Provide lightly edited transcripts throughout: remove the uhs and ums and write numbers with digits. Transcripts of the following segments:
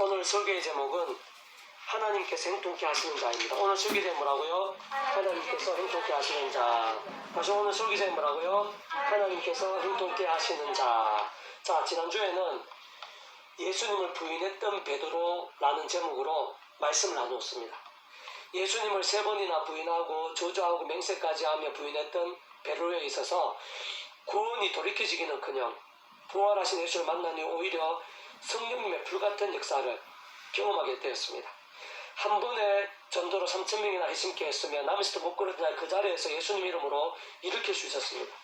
오늘 설교의 제목은 하나님께서 형통케 하시는 자입니다. 오늘 설교 제목 뭐라고요? 하나님께서 형통케 하시는 자. 다시 오늘 설교 제목 뭐라고요? 하나님께서 형통케 하시는 자. 자, 지난주에는 예수님을 부인했던 베드로라는 제목으로 말씀을 나누었습니다. 예수님을 3번이나 부인하고 저주하고 맹세까지 하며 부인했던 베드로에 있어서 구원이 돌이켜지기는커녕 부활하신 예수를 만난 후 오히려 성령님의 불같은 역사를 경험하게 되었습니다. 한 번의 전도로 3,000명이나 희심케 했으며 남에서도 못 걸었던 그 자리에서 예수님 이름으로 일으킬 수 있었습니다.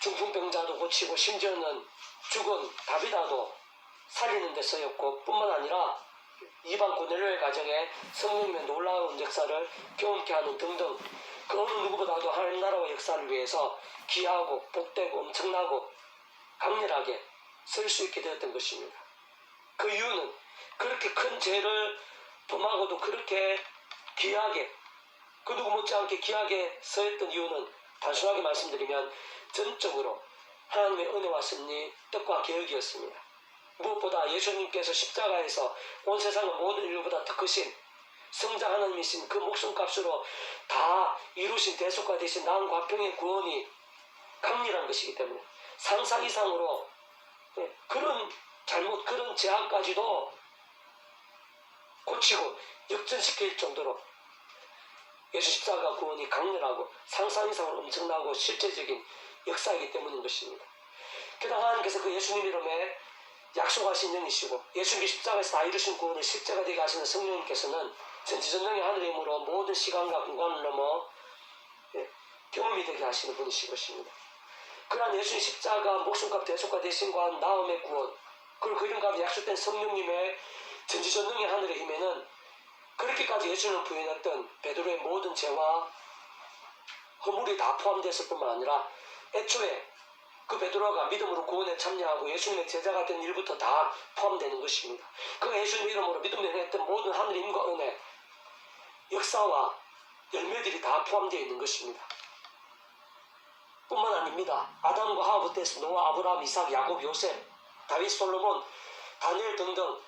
중풍병자도 고치고 심지어는 죽은 다비다도 살리는 데 쓰였고 뿐만 아니라 이방 고넬료의 가정에 성령님의 놀라운 역사를 경험케 하는 등등 그 어느 누구보다도 하나님 나라와 역사를 위해서 귀하고 복되고 엄청나고 강렬하게 쓸 수 있게 되었던 것입니다. 그 이유는 그렇게 큰 죄를 범하고도 그렇게 귀하게 그 누구 못지않게 귀하게 서했던 이유는 단순하게 말씀드리면 전적으로 하나님의 은혜와 섭리, 뜻과 계획이었습니다. 무엇보다 예수님께서 십자가에서 온 세상의 모든 인류보다 더 크신 성자 하나님이신 그 목숨값으로 다 이루신 대속과 되신 나은 과평의 구원이 강렬한 것이기 때문에 상상 이상으로 그런 잘못, 그런 제약까지도 고치고 역전시킬 정도로 예수 십자가 구원이 강렬하고 상상 이상으로 엄청나고 실제적인 역사이기 때문인 것입니다. 게다가 하나님께서 그 예수님 이름에 약속하신 영이시고 예수님 십자가에서 다 이루신 구원을 실제가 되게 하시는 성령님께서는 전지전능의 하늘의 힘으로 모든 시간과 공간을 넘어 경험이 되게 하시는 분이신 것입니다. 그러한 예수님 십자가 목숨값 대속과 대신과 나음의 구원 그리고 그 이름 가운데 약속된 성령님의 전지전능의 하늘의 힘에는 그렇게까지 예수님을 부인했던 베드로의 모든 죄와 허물이 다 포함되었을 뿐만 아니라 애초에 그 베드로가 믿음으로 구원에 참여하고 예수님의 제자가 된 일부터 다 포함되는 것입니다. 그가 예수님 이름으로 믿음을 행했던 모든 하늘의 힘과 은혜, 역사와 열매들이 다 포함되어 있는 것입니다. 뿐만 아닙니다. 아담과 하와부터 해서 노아, 아브라함, 이삭, 야곱, 요셉, 다윗, 솔로몬, 다니엘 등등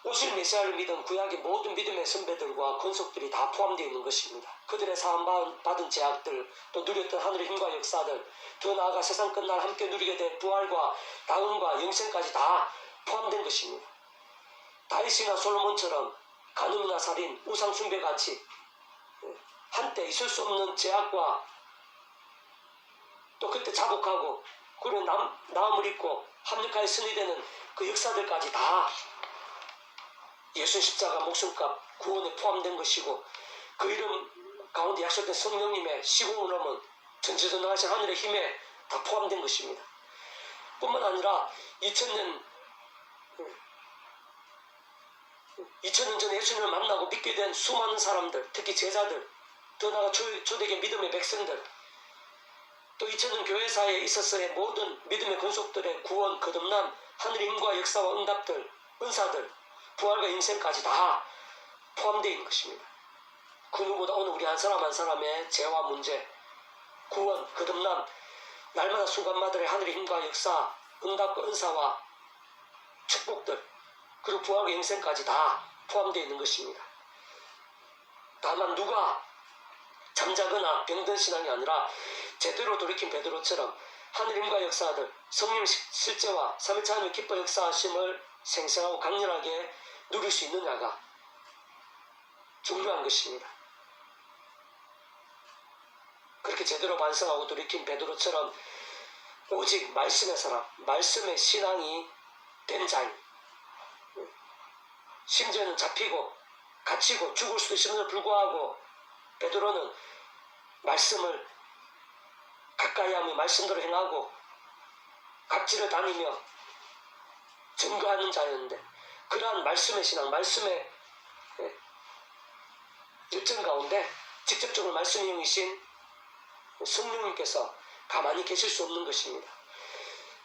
오실 메시아를 믿은 구약의 모든 믿음의 선배들과 권속들이 다 포함되어 있는 것입니다. 그들의 사함받은 제약들, 또 누렸던 하늘의 힘과 역사들, 더 나아가 세상 끝날 함께 누리게 될 부활과 다음과 영생까지 다 포함된 것입니다. 다윗이나 솔로몬처럼 간음이나 살인, 우상 숭배같이 한때 있을 수 없는 제약과 또 그때 자복하고 그런 나음을 입고 합력하여 승리 되는 그 역사들까지 다 예수 십자가 목숨값 구원에 포함된 것이고 그 이름 가운데 약속된 성령님의 시공을 넘은 전지전능하신 하늘의 힘에 다 포함된 것입니다. 뿐만 아니라 2000년 전에 예수님을 만나고 믿게 된 수많은 사람들, 특히 제자들, 더 나아가 초대계 믿음의 백성들, 또 2000년 교회사에 있어서의 모든 믿음의 권속들의 구원, 거듭남, 하늘의 힘과 역사와 응답들, 은사들, 부활과 인생까지 다 포함되어 있는 것입니다. 그 누구보다 오늘 우리 한 사람 한 사람의 죄와 문제, 구원, 거듭남, 날마다 순간마다의 하늘의 힘과 역사, 응답과 은사와 축복들, 그리고 부활과 인생까지 다 포함되어 있는 것입니다. 다만 누가 잠자거나 병든 신앙이 아니라 제대로 돌이킨 베드로처럼 하늘의 힘과 역사들, 성령 실제와 3일차 하나님의 기뻐 역사하심을 생생하고 강렬하게 누릴 수 있느냐가 중요한 것입니다. 그렇게 제대로 반성하고 돌이킨 베드로처럼 오직 말씀의 사람, 말씀의 신앙이 된 자인, 심지어는 잡히고 갇히고 죽을 수도 있음에도 불구하고 베드로는 말씀을 가까이 하며 말씀대로 행하고 각지를 다니며 증거하는 자였는데 그러한 말씀의 신앙, 말씀의 열정 가운데 직접적으로 말씀의 영이신 성령님께서 가만히 계실 수 없는 것입니다.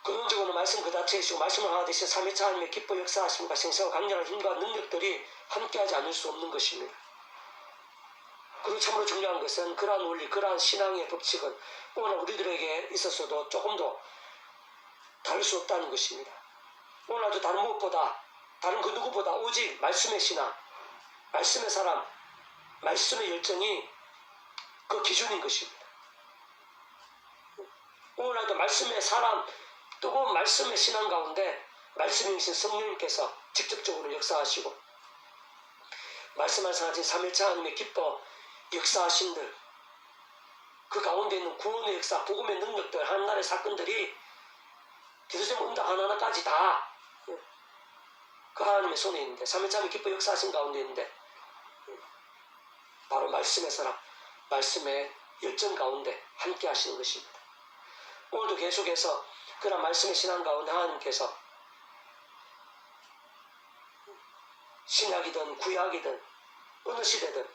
근원적으로 말씀 그 자체이시고 말씀을 하나 되신 3일차 하나님의 기뻐 역사하심과 생생한 강렬한 힘과 능력들이 함께하지 않을 수 없는 것입니다. 그리고 참으로 중요한 것은 그러한 원리, 그러한 신앙의 법칙은 오늘 우리들에게 있어서도 조금도 다를 수 없다는 것입니다. 오늘도 다른 무엇보다 다른 그 누구보다 오직 말씀의 신앙, 말씀의 사람, 말씀의 열정이 그 기준인 것입니다. 오늘날도 말씀의 사람, 뜨거운 말씀의 신앙 가운데 말씀이신 성령님께서 직접적으로 역사하시고 말씀하신 삼일차 하나님의 기뻐 역사하신들 그 가운데 있는 구원의 역사, 복음의 능력들, 하나님의 사건들이 기도제목 응답 하나하나까지 다 그 하나님의 손에 있는데 삼일차 하나님의 기뻐 역사하신 가운데 있는데 바로 말씀의 사람, 말씀의 열정 가운데 함께 하시는 것입니다. 오늘도 계속해서 그런 말씀의 신앙 가운데 하나님께서 신약이든 구약이든 어느 시대든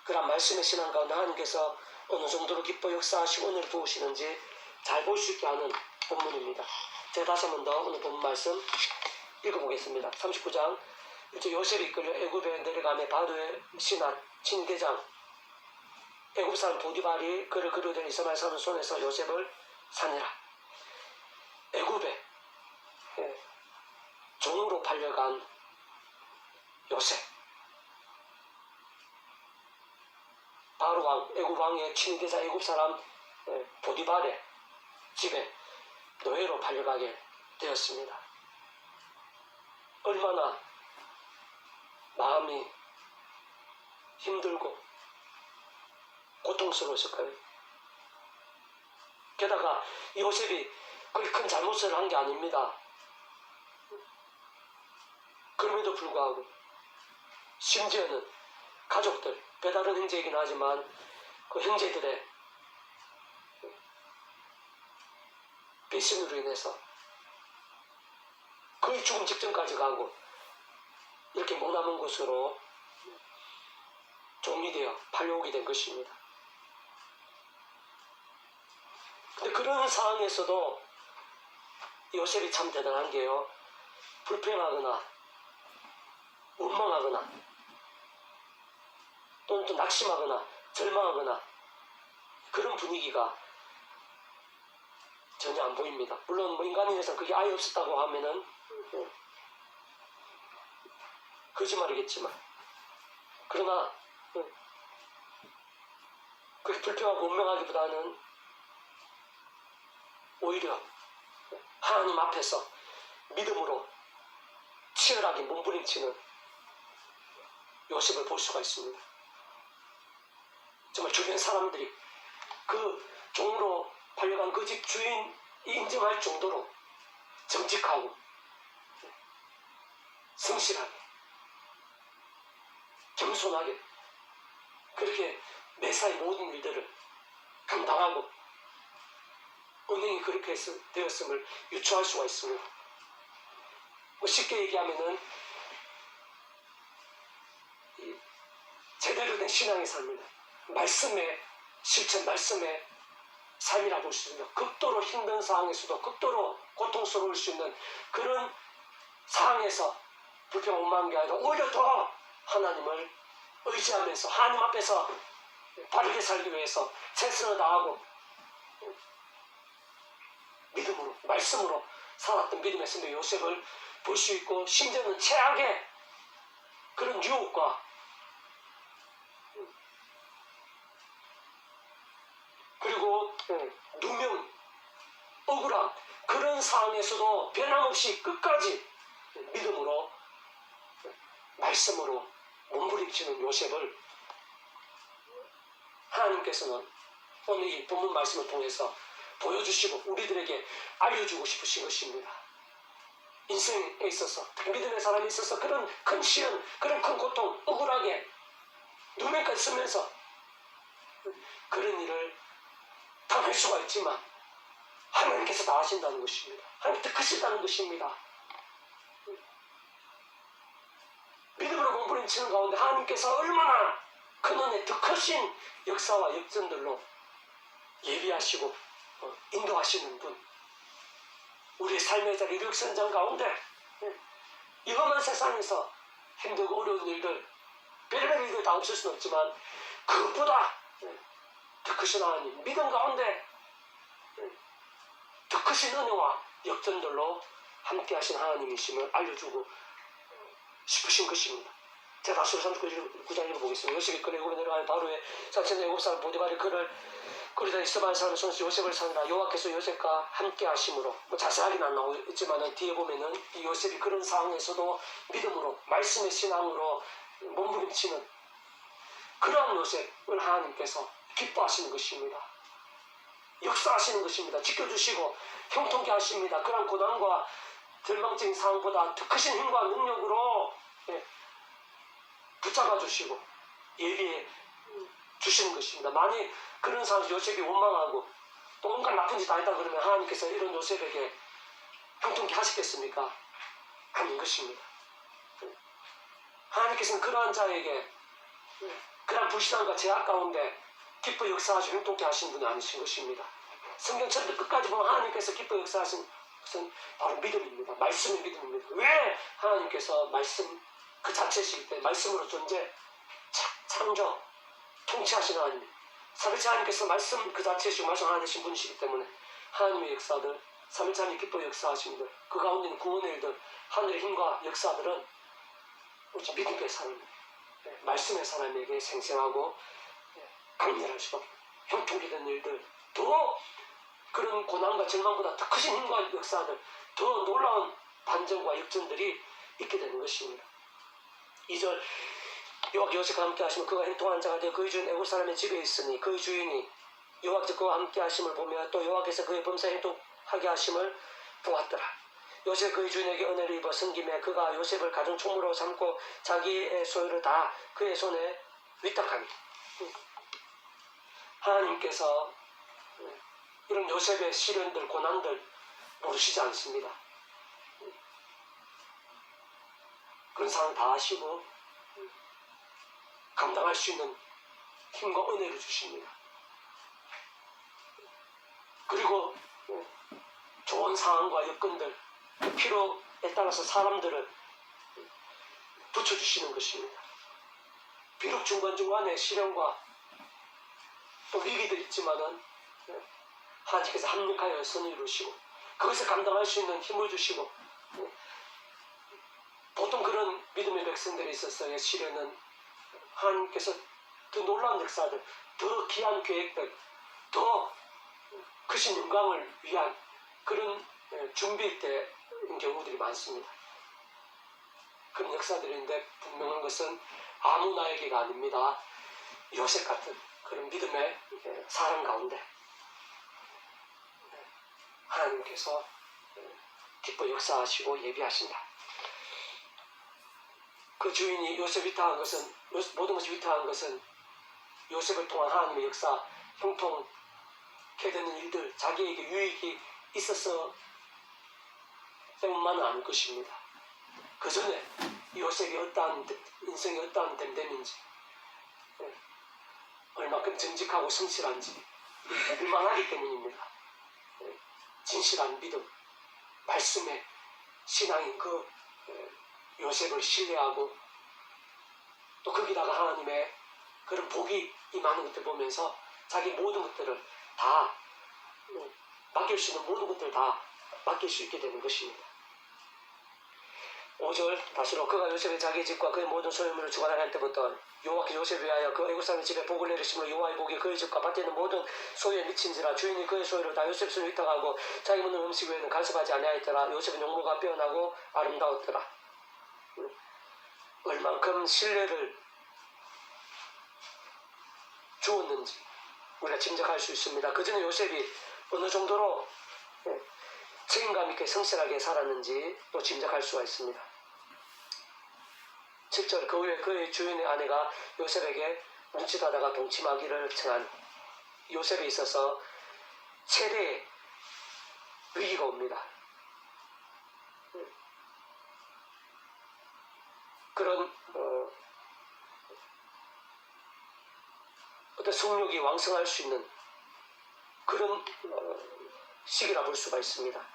그런 말씀의 신앙 가운데 하나님께서 어느 정도로 기뻐 역사하시고 은혜를 부으시는지 잘 볼 수 있게 하는 본문입니다. 제가 다시 한 번 더 오늘 본문 말씀 읽어보겠습니다. 39장 이제 요셉이 이끌려 애굽에 내려가며 바로의 신하 친대장 애굽 사람 보디발이 그를 그려된 이스마엘 사람 손에서 요셉을 사내라. 애굽에 종으로 팔려간 요셉 바로 왕, 애굽 왕의 친위대자 애굽 사람 보디발의 집에 노예로 팔려가게 되었습니다. 얼마나 마음이 힘들고 고통스러웠을까요? 게다가 요셉이 그렇게 큰 잘못을 한 게 아닙니다. 그럼에도 불구하고 심지어는 가족들, 배다른 형제이긴 하지만 그 형제들의 배신으로 인해서 거의 죽음 직전까지 가고 이렇게 못남은 곳으로 종이 되어 팔려오게 된 것입니다. 근데 그런 상황에서도 요셉이 참 대단한 게요. 불평하거나 원망하거나 또는 또 낙심하거나 절망하거나 그런 분위기가 전혀 안 보입니다. 물론 뭐 인간인에서 그게 아예 없었다고 하면은 거짓말이겠지만 그러나 그렇게 불평하고 원망하기보다는 오히려 하나님 앞에서 믿음으로 치열하게 몸부림치는 요셉을 볼 수가 있습니다. 정말 주변 사람들이 그 종으로 팔려간 그 집 주인이 인정할 정도로 정직하고 성실하게 겸손하게 그렇게 매사의 모든 일들을 감당하고 은행이 그렇게 되었음을 유추할 수가 있습니다. 뭐 쉽게 얘기하면은 제대로 된 신앙의 삶입니다. 말씀의 실천, 말씀의 삶이라 볼 수 있는 극도로 힘든 상황에서도 극도로 고통스러울 수 있는 그런 상황에서 불평 원망한 게 아니라 오히려 더 하나님을 의지하면서 하나님 앞에서 바르게 살기 위해서 최선을 다하고 믿음으로 말씀으로 살았던 믿음의 선배 요셉을 볼 수 있고 심지어는 최악의 그런 유혹과 그리고 누명, 억울함 그런 상황에서도 변함없이 끝까지 믿음으로 말씀으로 몸부림치는 요셉을 하나님께서는 오늘 이 본문 말씀을 통해서 보여주시고 우리들에게 알려주고 싶으신 것입니다. 인생에 있어서 믿음의 사람에 있어서 그런 큰 시련, 그런 큰 고통, 억울하게 누명까지 쓰면서 그런 일을 당할 수가 있지만 하나님께서 다 하신다는 것입니다. 하나님 득하신다는 것입니다. 믿음으로 몸부림치는 가운데 하나님께서 얼마나 큰 은혜 득하신 역사와 역전들로 예비하시고 인도하시는 분 우리의 삶의 자리 역선장 가운데 이것만 세상에서 힘들고 어려운 일들 별별 일들 다 없을 수는 없지만 그것보다 더 크신 하나님 믿음 가운데 더 크신 은혜와 역전들로 함께 하신 하나님이심을 알려주고 싶으신 것입니다. 제가 다시 39장 읽어보겠습니다. 요셉이 그네 애굽에 내려가는 바로의 자체는 애굽 사람 보디발이 그를 거기다 이스마엘 사람의 손에서 요셉을 사느라 여호와께서 요셉과 함께 하심으로 뭐 자세하게는 안 나오지만 뒤에 보면은 이 요셉이 그런 상황에서도 믿음으로 말씀의 신앙으로 몸부림치는 그러한 요셉을 하나님께서 기뻐하시는 것입니다. 역사하시는 것입니다. 지켜주시고 형통케 하십니다. 그러한 고난과 절망적인 상황보다 더 크신 힘과 능력으로 붙잡아 주시고 예비해 주시는 것입니다. 만약 그런 상황에서 요셉이 원망하고 또 온갖 나쁜 짓 다 했다 그러면 하나님께서 이런 요셉에게 형통케 하시겠습니까? 아닌 것입니다. 하나님께서는 그러한 자에게 그러한 불신앙과 제약 가운데 기뻐 역사하시고 형통케 하신 분이 아니신 것입니다. 성경 전부 끝까지 보면 하나님께서 기뻐 역사하신 것은 바로 믿음입니다. 말씀의 믿음입니다. 왜 하나님께서 말씀 그 자체이시기 때문에 말씀으로 존재, 창조, 통치하시는 하나님, 삼일체 하나님께서 말씀 그 자체이시고 말씀 하나 되신 분이시기 때문에 하나님의 역사들, 삼일체 하나님 기뻐 역사하신 들, 그 가운데 있는 구원의 일들, 하늘의 힘과 역사들은 우리 믿음의 사람, 말씀의 사람에게 생생하고 강렬할 수밖에 형통이 된 일들, 더 그런 고난과 절망보다 더 크신 힘과 역사들, 더 놀라운 반전과 역전들이 있게 되는 것입니다. 2절 여호와께 요셉과 함께 하시면 그가 행통한 자가 되어 그의 주인 애굽 사람의 집에 있으니 그의 주인이 여호와께서 그와 함께 하심을 보며 또 여호와께서 그의 범사에 행통하게 하심을 보았더라. 요셉 그의 주인에게 은혜를 입어 섬김에 그가 요셉을 가정 총무로 삼고 자기의 소유를 다 그의 손에 위탁하니 하나님께서 이런 요셉의 시련들 고난들 모르시지 않습니다. 그런 상황 다 아시고 감당할 수 있는 힘과 은혜를 주십니다. 그리고 좋은 상황과 여건들, 필요에 따라서 사람들을 붙여주시는 것입니다. 비록 중간중간에 시련과 또 위기도 있지만은 하나님께서 합력하여 선을 이루시고 그것을 감당할 수 있는 힘을 주시고 보통 그런 믿음의 백성들이 있었어요. 시련은 하나님께서 더 놀라운 역사들, 더 귀한 계획들, 더 크신 영광을 위한 그런 준비일 때인 경우들이 많습니다. 그런 역사들인데 분명한 것은 아무나에게가 아닙니다. 요셉 같은 그런 믿음의 사람 가운데 하나님께서 기뻐 역사하시고 예비하신다. 그 주인이 요셉 위탁한 것은 모든 것이 위탁한 것은 요셉을 통한 하나님의 역사, 형통케 되는 일들, 자기에게 유익이 있어서 때문만은 아닐 것입니다. 그 전에 요셉이 어떠한 인생이 어떠한 됨됨인지 얼마큼 정직하고 성실한지 얼마나기 때문입니다. 진실한 믿음, 말씀의 신앙인 그 요셉을 신뢰하고 또 거기다가 하나님의 그런 복이 임하는 것들 보면서 자기 모든 것들을 다 맡길 수 있는 모든 것들을 다 맡길 수 있게 되는 것입니다. 5절 다시로 그가 요셉의 자기 집과 그의 모든 소유물을 주관할 때부터 여호와께 요셉을 위하여 그 애굽 사람의 집에 복을 내리심으로 여호와의 복이 그의 집과 밭에 있는 모든 소유에 미친지라 주인이 그의 소유를 다 요셉 손에 위탁하고 자기 먹는 음식 외에는 간섭하지 아니하였더라. 요셉은 용모가 빼어나고 아름다웠더라. 얼만큼 신뢰를 주었는지 우리가 짐작할 수 있습니다. 그 전에 요셉이 어느 정도로 책임감 있게 성실하게 살았는지 또 짐작할 수가 있습니다. 7절 그 후에 그의 주인의 아내가 요셉에게 뭉칫하다가 동침하기를 청한 요셉에 있어서 최대의 위기가 옵니다. 그런 어떤 성욕이 왕성할 수 있는 그런 시기라 볼 수가 있습니다.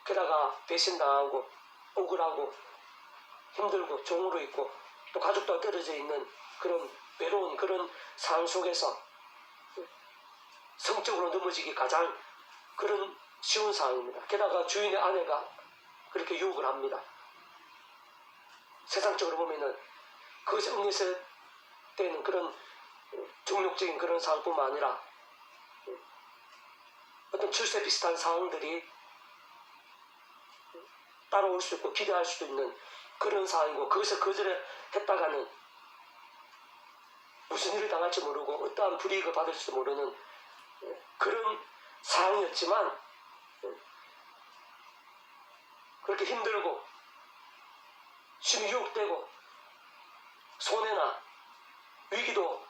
게다가 배신당하고 억울하고 힘들고 종으로 있고 또 가족도 떨어져 있는 그런 외로운 그런 상황 속에서 성적으로 넘어지기 가장 그런 쉬운 상황입니다. 게다가 주인의 아내가 그렇게 유혹을 합니다. 세상적으로 보면은 그것이 응했을 때는 그런 중력적인 그런 상황뿐만 아니라 어떤 출세 비슷한 상황들이 따라올 수 있고 기대할 수도 있는 그런 상황이고, 거기서 거절했다가는 무슨 일을 당할지 모르고 어떠한 불이익을 받을지도 모르는 그런 상황이었지만, 그렇게 힘들고 심히 유혹되고 손해나 위기도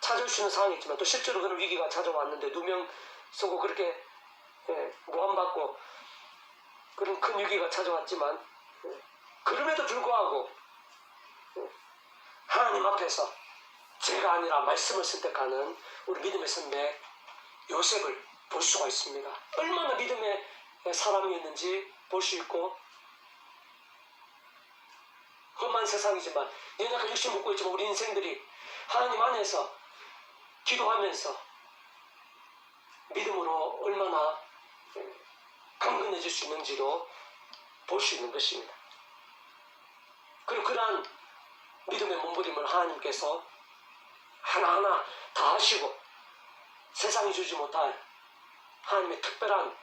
찾아올 수 있는 상황이었지만, 또 실제로 그런 위기가 찾아왔는데 누명 쓰고 그렇게 모함받고 그런 큰 위기가 찾아왔지만, 그럼에도 불구하고 하나님 앞에서 제가 아니라 말씀을 선택하는 우리 믿음의 선배 요셉을 볼 수가 있습니다. 얼마나 믿음의 사람이었는지 볼 수 있고, 험한 세상이지만 연약한 육신 묻고 있지만 우리 인생들이 하나님 안에서 기도하면서 믿음으로 얼마나 강건해질 수 있는지도 볼 수 있는 것입니다. 그리고 그러한 믿음의 몸부림을 하나님께서 하나하나 다 하시고 세상이 주지 못할 하나님의 특별한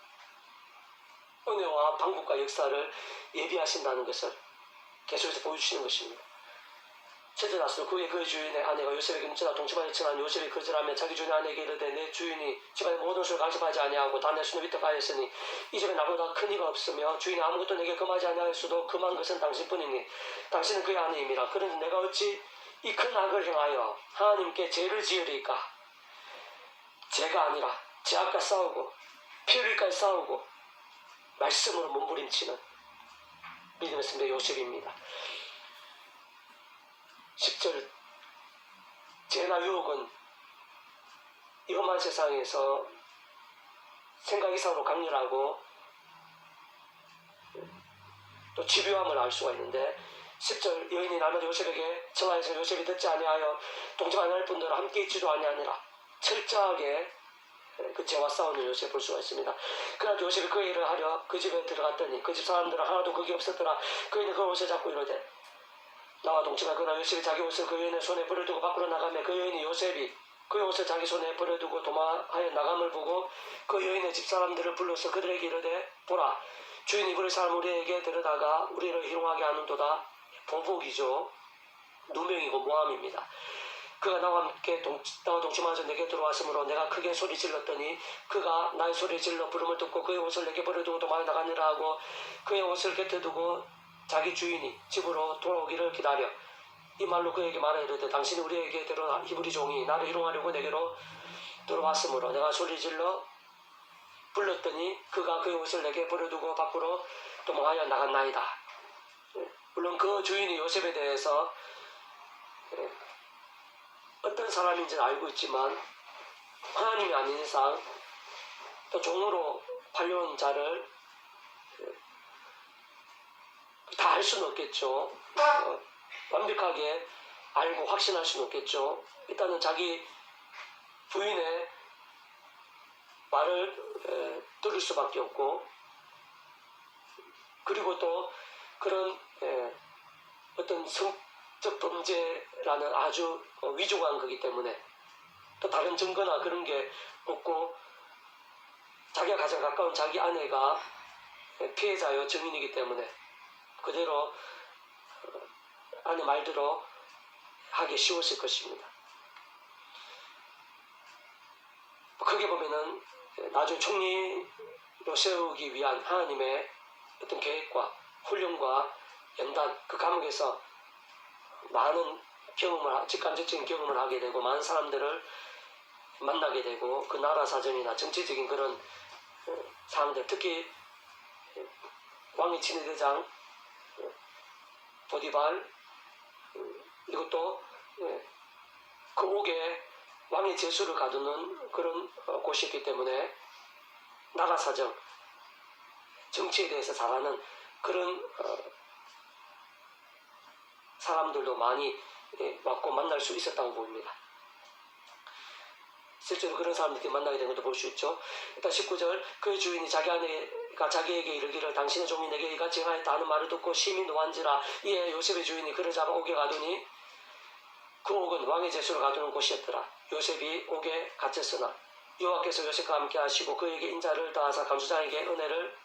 은혜와 방법과 역사를 예비하신다는 것을 계속해서 보여주시는 것입니다. 셋째다수 그 주인의 아내가 요셉에게 묻자 동침하여 청한 요셉이 거절하며 자기 주인의 아내에게 이르되 내 주인이 집안의 모든 것을 간섭하지 아니하고 다 내 손에 위탁하였으니 이 집에 나보다 큰 이가 없으며 주인이 아무것도 내게 금하지 아니하였어도 금한 것은 당신뿐이니 당신은 그의 아내임이라. 그런데 내가 어찌 이 큰 악을 행하여 하나님께 죄를 지으리까? 죄가 아니라 죄악과 싸우고 피 흘릴까지 싸우고 말씀으로 몸부림치는 믿음의 선배 요셉입니다. 10절 죄나 유혹은 이 험한 세상에서 생각 이상으로 강렬하고 또 집요함을 알 수가 있는데, 10절 여인이 날마다 요셉에게 청하여서 요셉이 듣지 아니하여 동정 아니할 뿐더러 함께 있지도 아니하니라. 철저하게 그 죄와 싸우는 요셉을 볼 수가 있습니다. 그러나 요셉이 그 일을 하려 그 집에 들어갔더니 그 집 사람들은 하나도 거기 없었더라. 그인이 그 옷을 잡고 이르되 나와 동침하. 그러나 요셉이 자기 옷을 그 여인의 손에 버려두고 밖으로 나가며 그 여인이 요셉이 그 옷을 자기 손에 버려두고 도망하여 나감을 보고 그 여인의 집사람들을 불러서 그들에게 이르되 보라, 주인이 부릴 사람 우리에게 데려다가 우리를 희롱하게 하는도다. 보복이죠. 누명이고 모함입니다. 그가 나와 함께 나와 동침하여 내게 들어왔으므로 내가 크게 소리 질렀더니 그가 나의 소리 질러 부름을 듣고 그의 옷을 내게 버려두고 도망하여 나가니라 하고 그의 옷을 곁에 두고 자기 주인이 집으로 돌아오기를 기다려 이 말로 그에게 말하여 이르되 당신이 우리에게 들어온 히브리 종이 나를 희롱하려고 내게로 들어왔으므로 내가 소리 질러 불렀더니 그가 그의 옷을 내게 버려두고 밖으로 도망하여 나갔나이다. 물론 그 주인이 요셉에 대해서 어떤 사람인지는 알고 있지만 하나님이 아닌 이상 또 종으로 팔려온 자를 다 할 수는 없겠죠. 완벽하게 알고 확신할 수는 없겠죠. 일단은 자기 부인의 말을 들을 수밖에 없고, 그리고 또 그런 어떤 성적 범죄라는 아주 위중한 거기 때문에 또 다른 증거나 그런 게 없고 자기가 가장 가까운 자기 아내가 피해자요 증인이기 때문에 그대로 아내 말대로 하기 쉬웠을 것입니다. 크게 보면은 나중 총리로 세우기 위한 하나님의 어떤 계획과 훈련과 연단, 그 감옥에서 많은 경험을, 직간접적인 경험을 하게 되고 많은 사람들을 만나게 되고 그 나라 사정이나 정치적인 그런 사람들, 특히 왕의 친위대장 보디발, 이것도 그 옥에 왕의 제수를 가두는 그런 곳이었기 때문에 나라 사정, 정치에 대해서 잘 아는 그런 사람들도 많이 왔고 만날 수 있었다고 보입니다. 실제로 그런 사람들끼리 만나게 된 것도 볼 수 있죠. 일단 19절 그의 주인이 자기 아내가 자기에게 이르기를 당신의 종이 내게 이같이 행하였다 하는 말을 듣고 심히 노한지라. 이에 요셉의 주인이 그를 잡아 옥에 가두니 그 옥은 왕의 제수를 가두는 곳이었더라. 요셉이 옥에 갇혔으나 여호와께서 요셉과 함께 하시고 그에게 인자를 더하사 간수장에게 은혜를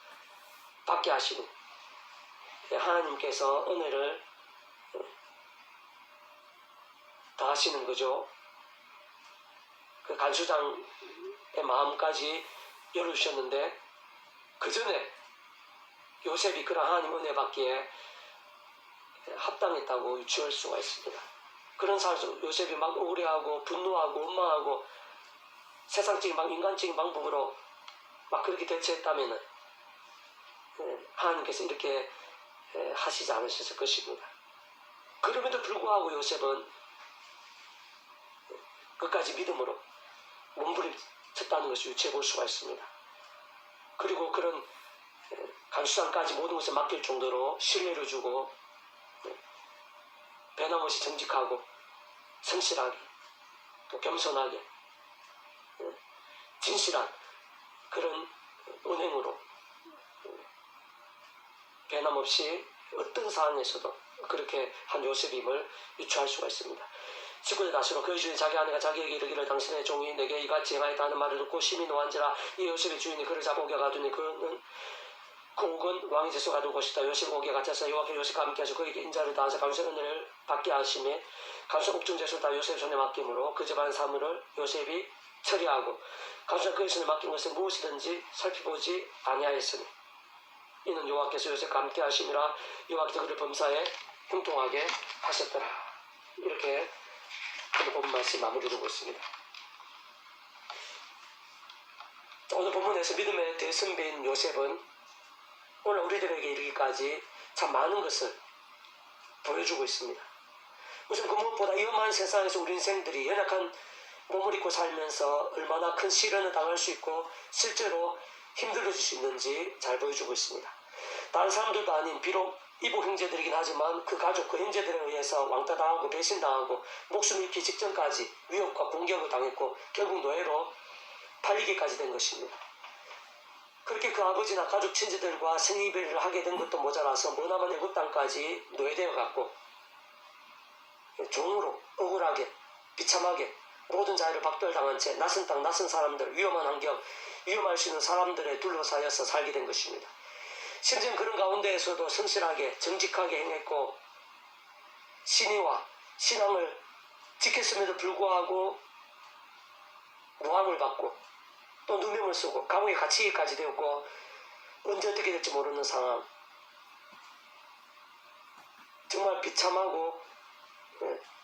받게 하시고, 하나님께서 은혜를 더하시는 거죠. 그 간수장의 마음까지 열어주셨는데 그 전에 요셉이 그런 하나님 은혜 받기에 합당했다고 유추할 수가 있습니다. 그런 상황에서 요셉이 막 억울해하고 분노하고 원망하고 세상적인 인간적인 방법으로 막 그렇게 대처했다면 하나님께서 이렇게 하시지 않으셨을 것입니다. 그럼에도 불구하고 요셉은 끝까지 믿음으로 몸부림쳤다는 것을 유추해 볼 수가 있습니다. 그리고 그런 간수장까지 모든 것을 맡길 정도로 신뢰를 주고 변함없이 정직하고 성실하게 또 겸손하게 진실한 그런 은행으로 변함없이 어떤 상황에서도 그렇게 한 요셉임을 유추할 수가 있습니다. 19절 다시로 그의 주인 자기 아내가 자기에게 이르기를 당신의 종이 내게 이같이 행하였다 하는 말을 듣고 심히 노한지라. 이 요셉의 주인이 그를 잡아 옥에 가두니 그 옥은 왕의 제수가 가둔 곳이다. 요셉 옥에 갇혀서 여호와께서 요셉과 함께 하시고 그에게 인자를 다하사 간수의 은혜를 받게 하시며 간수 옥중 제수를 다 요셉의 손에 맡김으로 그 집안 사물을 요셉이 처리하고 간수가 그의 손에 맡긴 것을 무엇이든지 살펴보지 아니하였으니 이는 여호와께서 요셉과 함께 하심이라. 여호와께서 그를 범사에 형통하게 하셨더라. 이렇게 오늘 본문 말씀 마무리되고 있습니다. 오늘 본문에서 믿음의 대선배인 요셉은 오늘 우리들에게 이르기까지 참 많은 것을 보여주고 있습니다. 우선 그 무엇보다 위험한 세상에서 우리 인생들이 연약한 몸을 입고 살면서 얼마나 큰 시련을 당할 수 있고 실제로 힘들어질 수 있는지 잘 보여주고 있습니다. 다른 사람들도 아닌 비록 이복 형제들이긴 하지만 그 가족, 그 형제들에 의해서 왕따당하고 배신당하고 목숨 잃기 직전까지 위협과 공격을 당했고 결국 노예로 팔리기까지 된 것입니다. 그렇게 그 아버지나 가족 친지들과 생이별을 하게 된 것도 모자라서 머나먼 애굽 땅까지 노예되어 갔고 종으로 억울하게 비참하게 모든 자유를 박탈당한 채 낯선 땅, 낯선 사람들, 위험한 환경, 위험할 수 있는 사람들에 둘러싸여서 살게 된 것입니다. 심지어 그런 가운데에서도 성실하게 정직하게 행했고 신의와 신앙을 지켰음에도 불구하고 모함을 받고 또 누명을 쓰고 감옥에 갇히기까지 되었고 언제 어떻게 될지 모르는 상황, 정말 비참하고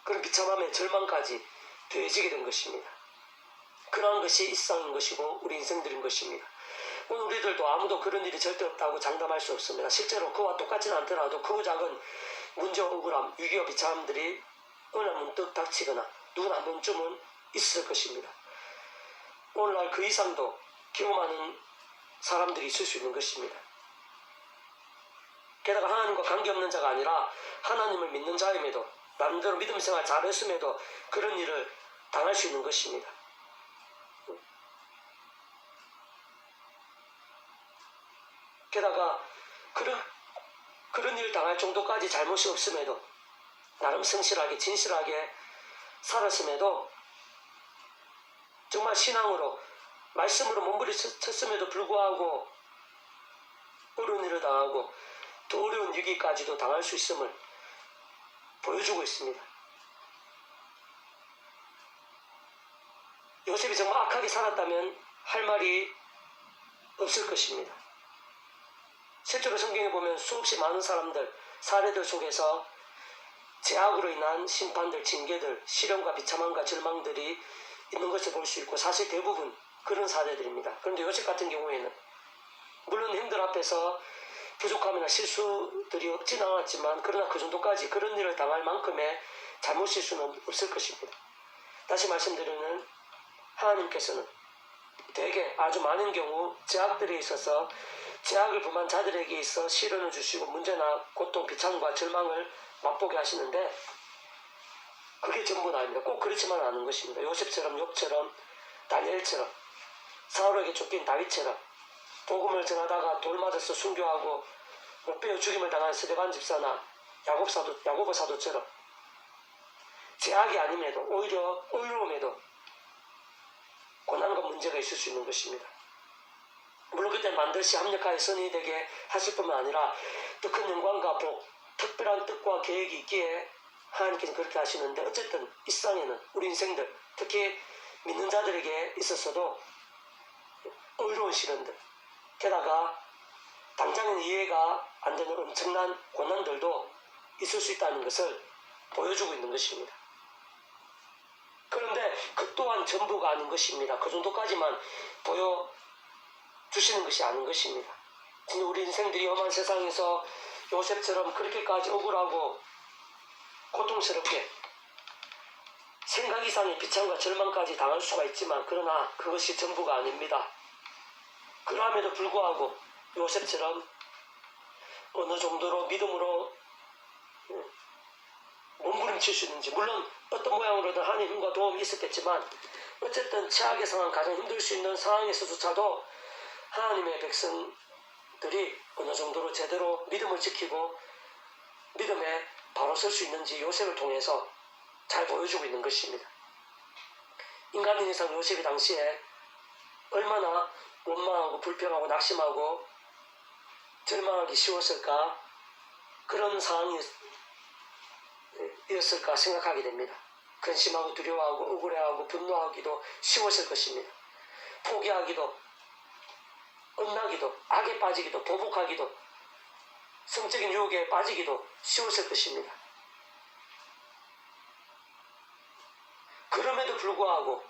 그런 비참함의 절망까지 더해지게 된 것입니다. 그러한 것이 일상인 것이고 우리 인생들인 것입니다. 오늘 우리들도 아무도 그런 일이 절대 없다고 장담할 수 없습니다. 실제로 그와 똑같지는 않더라도 크고 작은 문제와 억울함, 위기와 비참함들이 어느 날 문득 닥치거나 누구나 한 번쯤은 있을 것입니다. 오늘날 그 이상도 경험하는 사람들이 있을 수 있는 것입니다. 게다가 하나님과 관계없는 자가 아니라 하나님을 믿는 자임에도 나름대로 믿음 생활 잘했음에도 그런 일을 당할 수 있는 것입니다. 게다가 그런 일을 당할 정도까지 잘못이 없음에도 나름 성실하게 진실하게 살았음에도 정말 신앙으로 말씀으로 몸부림쳤음에도 불구하고 어려운 일을 당하고 또 어려운 위기까지도 당할 수 있음을 보여주고 있습니다. 요셉이 정말 악하게 살았다면 할 말이 없을 것입니다. 실제로 성경에 보면 수없이 많은 사람들, 사례들 속에서 죄악으로 인한 심판들, 징계들, 시련과 비참함과 절망들이 있는 것을 볼 수 있고 사실 대부분 그런 사례들입니다. 그런데 요셉 같은 경우에는 물론 형들 앞에서 부족함이나 실수들이 없진 않았지만 그러나 그 정도까지 그런 일을 당할 만큼의 잘못 실수는 없을 것입니다. 다시 말씀드리면 하나님께서는 대개 아주 많은 경우 죄악들에 있어서 죄악을 범한 자들에게 있어 시련을 주시고 문제나 고통, 비참과 절망을 맛보게 하시는데 그게 전부는 아닙니다. 꼭 그렇지만 않은 것입니다. 요셉처럼 욥처럼 다니엘처럼, 사울에게 쫓긴 다윗처럼, 복음을 전하다가 돌 맞아서 순교하고 못 베어 죽임을 당한 스데반 집사나 야고보 사도처럼 제약이 아님에도 오히려 의로움에도 고난과 문제가 있을 수 있는 것입니다. 물론 그때 반드시 합력하여 선이 되게 하실 뿐만 아니라 더 큰 영광과 복, 특별한 뜻과 계획이 있기에 하나님께서 그렇게 하시는데, 어쨌든 이 세상에는 우리 인생들, 특히 믿는 자들에게 있어서도 의로운 시련들, 게다가 당장은 이해가 안 되는 엄청난 고난들도 있을 수 있다는 것을 보여주고 있는 것입니다. 그런데 그 또한 전부가 아닌 것입니다. 그 정도까지만 보여주시는 것이 아닌 것입니다. 진짜 우리 인생들이 험한 세상에서 요셉처럼 그렇게까지 억울하고 고통스럽게 생각 이상의 비참과 절망까지 당할 수가 있지만, 그러나 그것이 전부가 아닙니다. 그럼에도 불구하고 요셉처럼 어느 정도로 믿음으로 몸부림칠 수 있는지, 물론 어떤 모양으로든 하나님의 힘과 도움이 있었겠지만 어쨌든 최악의 상황, 가장 힘들 수 있는 상황에서조차도 하나님의 백성들이 어느 정도로 제대로 믿음을 지키고 믿음에 바로 설 수 있는지 요셉을 통해서 잘 보여주고 있는 것입니다. 인간인상 요셉이 당시에 얼마나 원망하고 불평하고 낙심하고 절망하기 쉬웠을까, 그런 상황이었을까 생각하게 됩니다. 근심하고 두려워하고 억울해하고 분노하기도 쉬웠을 것입니다. 포기하기도, 엇나기도, 악에 빠지기도, 보복하기도, 성적인 유혹에 빠지기도 쉬웠을 것입니다. 그럼에도 불구하고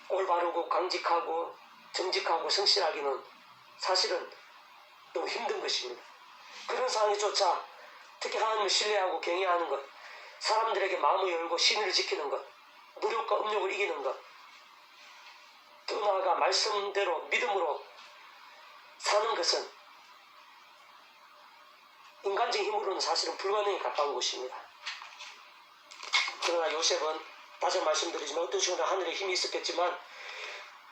올바르고 강직하고 정직하고 성실하기는 사실은 너무 힘든 것입니다. 그런 상황에조차 특히 하나님을 신뢰하고 경외하는 것, 사람들에게 마음을 열고 신의를 지키는 것, 무력과 음욕을 이기는 것, 더 나아가 말씀대로 믿음으로 사는 것은 인간적인 힘으로는 사실은 불가능에 가까운 것입니다. 그러나 요셉은 다시 말씀드리지만 어떤 식으로 하늘의 힘이 있었겠지만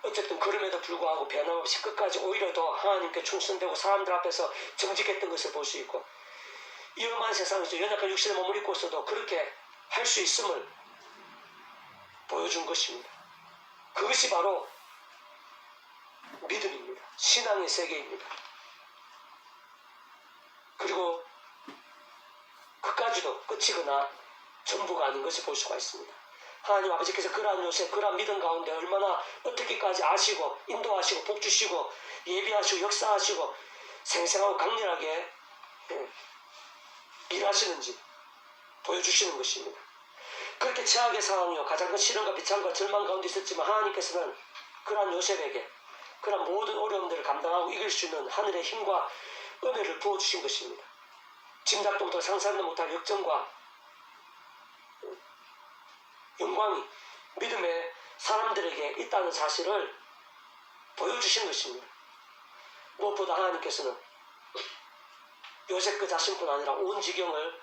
어쨌든 그럼에도 불구하고 변함없이 끝까지 오히려 더 하나님께 충성되고 사람들 앞에서 정직했던 것을 볼 수 있고, 위험한 세상에서 연약한 육신의 몸을 입고 있어도 그렇게 할 수 있음을 보여준 것입니다. 그것이 바로 믿음입니다. 신앙의 세계입니다. 그리고 그까지도 끝이거나 전부가 아닌 것을 볼 수가 있습니다. 하나님 아버지께서 그러한 요셉, 그러한 믿음 가운데 얼마나 어떻게까지 아시고 인도하시고 복주시고 예비하시고 역사하시고 생생하고 강렬하게 일하시는지 보여주시는 것입니다. 그렇게 최악의 상황이요, 가장 큰 시련과 비참과 절망 가운데 있었지만 하나님께서는 그러한 요셉에게 그러한 모든 어려움들을 감당하고 이길 수 있는 하늘의 힘과 은혜를 부어주신 것입니다. 짐작도 못할 상상도 못할 역정과 영광이 믿음의 사람들에게 있다는 사실을 보여주신 것입니다. 무엇보다 하나님께서는 요셉 그 자신뿐 아니라 온 지경을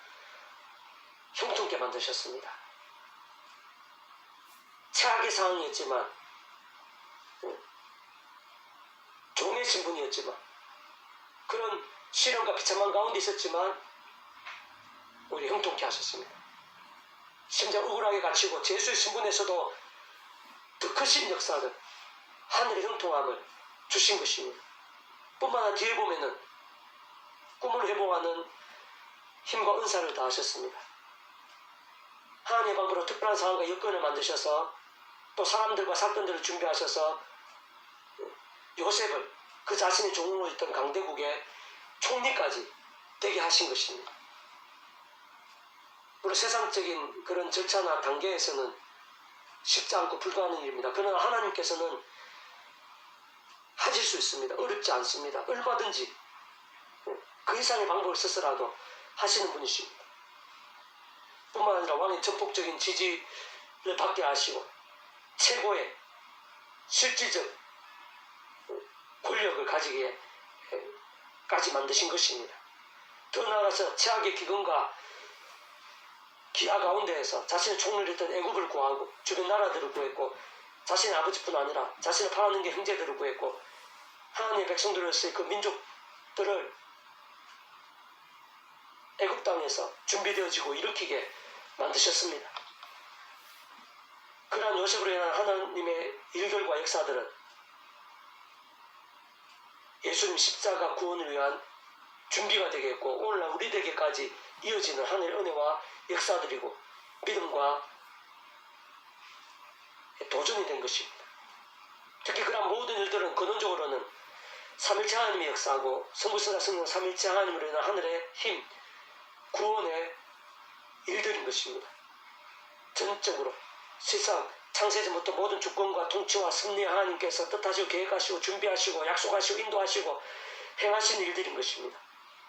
형통케 만드셨습니다. 최악의 상황이었지만, 종의 신분이었지만, 그런 시련과 비참한 가운데 있었지만 우리 형통케 하셨습니다. 심지어 억울하게 갇히고 죄수의 신분에서도 더 크신 역사를, 하늘의 형통함을 주신 것입니다. 뿐만 아니라 뒤에 보면은 꿈을 회복하는 힘과 은사를 다하셨습니다. 하나님의 방법으로 특별한 상황과 여건을 만드셔서 또 사람들과 사건들을 준비하셔서 요셉을 그 자신의 종으로 있던 강대국의 총리까지 되게 하신 것입니다. 물론 세상적인 그런 절차나 단계에서는 쉽지 않고 불가능한 일입니다. 그러나 하나님께서는 하실 수 있습니다. 어렵지 않습니다. 얼마든지 그 이상의 방법을 써서라도 하시는 분이십니다. 뿐만 아니라 왕의 전폭적인 지지를 받게 하시고 최고의 실질적 권력을 가지게까지 만드신 것입니다. 더 나아가서 최악의 기근과 기아 가운데에서 자신의 총을 했던 애굽을 구하고 주변 나라들을 구했고 자신의 아버지뿐 아니라 자신을 팔아는 게 형제들을 구했고 하나님의 백성들로서의 그 민족들을 애굽 땅에서 준비되어지고 일으키게 만드셨습니다. 그러한 요셉으로 인한 하나님의 일들과 역사들은 예수님 십자가 구원을 위한 준비가 되겠고 오늘날 우리에게까지 이어지는 하늘의 은혜와 역사들이고 믿음과 도전이 된 것입니다. 특히 그런 모든 일들은 근원적으로는 삼일체 하나님의 역사하고 성부성자 성령 삼일체 하나님으로 인한 하늘의 힘, 구원의 일들인 것입니다. 전적으로 실상 창세전부터 모든 주권과 통치와 승리의 하나님께서 뜻하시고 계획하시고 준비하시고 약속하시고 인도하시고 행하신 일들인 것입니다.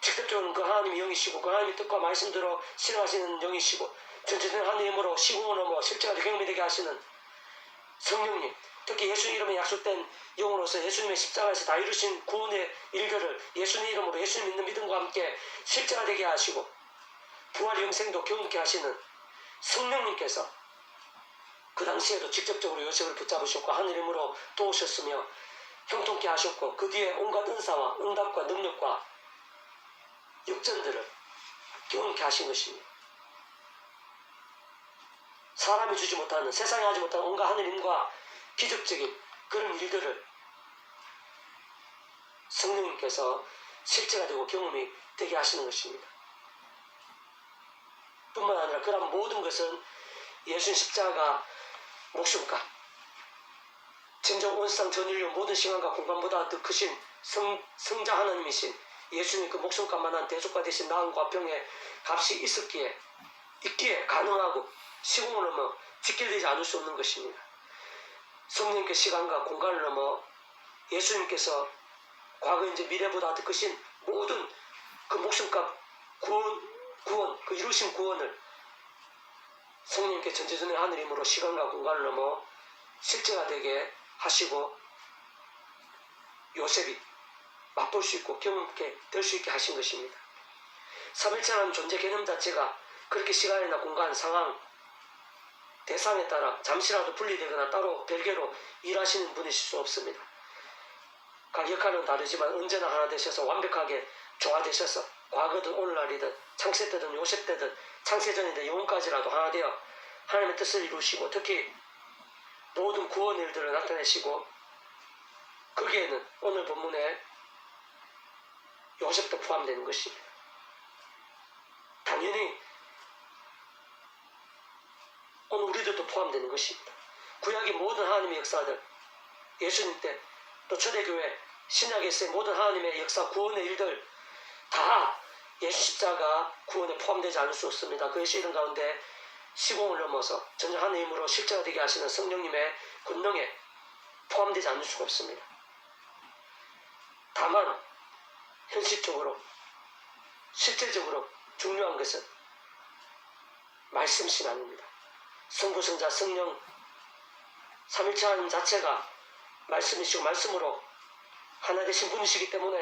직접적으로는 그 하나님의 영이시고 그 하나님의 뜻과 말씀대로 실행하시는 영이시고 전체적인 하나님의 힘으로 시공을 넘어 실제가 경험이 되게 하시는 성령님, 특히 예수님 이름에 약속된 영으로서 예수님의 십자가에서 다 이루신 구원의 일들을 예수님 이름으로 예수님 믿는 믿음과 함께 실제가 되게 하시고 부활 영생도 경험케 하시는 성령님께서 그 당시에도 직접적으로 요셉을 붙잡으셨고 하늘 힘으로 도우셨으며 형통케 하셨고 그 뒤에 온갖 은사와 응답과 능력과 역전들을 경험케 하신 것입니다. 사람이 주지 못하는 세상이 하지 못하는 온갖 하늘 힘과 기적적인 그런 일들을 성령님께서 실제가 되고 경험이 되게 하시는 것입니다. 뿐만 아니라 그런 모든 것은 예수님 십자가 목숨값, 진정 온 세상 전 인류 모든 시간과 공간보다 더 크신 성자 하나님이신 예수님 그 목숨값만한 대속가 되신 나음과 병의 값이 있기에 가능하고 시공을 넘어 직결되지 않을 수 없는 것입니다. 성령님께 시간과 공간을 넘어 예수님께서 과거 이제 미래보다 더 크신 모든 그 목숨값 구원 그 이루신 구원을 성령님께 전지전능의 하늘 힘으로 시간과 공간을 넘어 실제가 되게 하시고 요셉이 맛볼 수 있고 경험케 될 수 있게 하신 것입니다. 삼일체라는 존재 개념 자체가 그렇게 시간이나 공간, 상황, 대상에 따라 잠시라도 분리되거나 따로 별개로 일하시는 분이실 수 없습니다. 각 역할은 다르지만 언제나 하나 되셔서 완벽하게 조화되셔서 과거든 오늘날이든 창세 때든 요셉 때든 창세전이든 영혼까지라도 하나 되어 하나님의 뜻을 이루시고 특히 모든 구원 일들을 나타내시고 거기에는 오늘 본문에 요셉도 포함되는 것입니다. 당연히 오늘 우리들도 포함되는 것입니다. 구약의 모든 하나님의 역사들 예수님 때 또 초대교회 신약에서의 모든 하나님의 역사 구원의 일들 다 예수 십자가 구원에 포함되지 않을 수 없습니다. 그것이 이런 가운데 시공을 넘어서 전혀 하나님의 힘으로 실제가 되게 하시는 성령님의 권능에 포함되지 않을 수가 없습니다. 다만 현실적으로 실질적으로 중요한 것은 말씀 신앙입니다. 성부, 성자, 성령 삼일체 하나님 자체가 말씀이시고 말씀으로 하나 되신 분이시기 때문에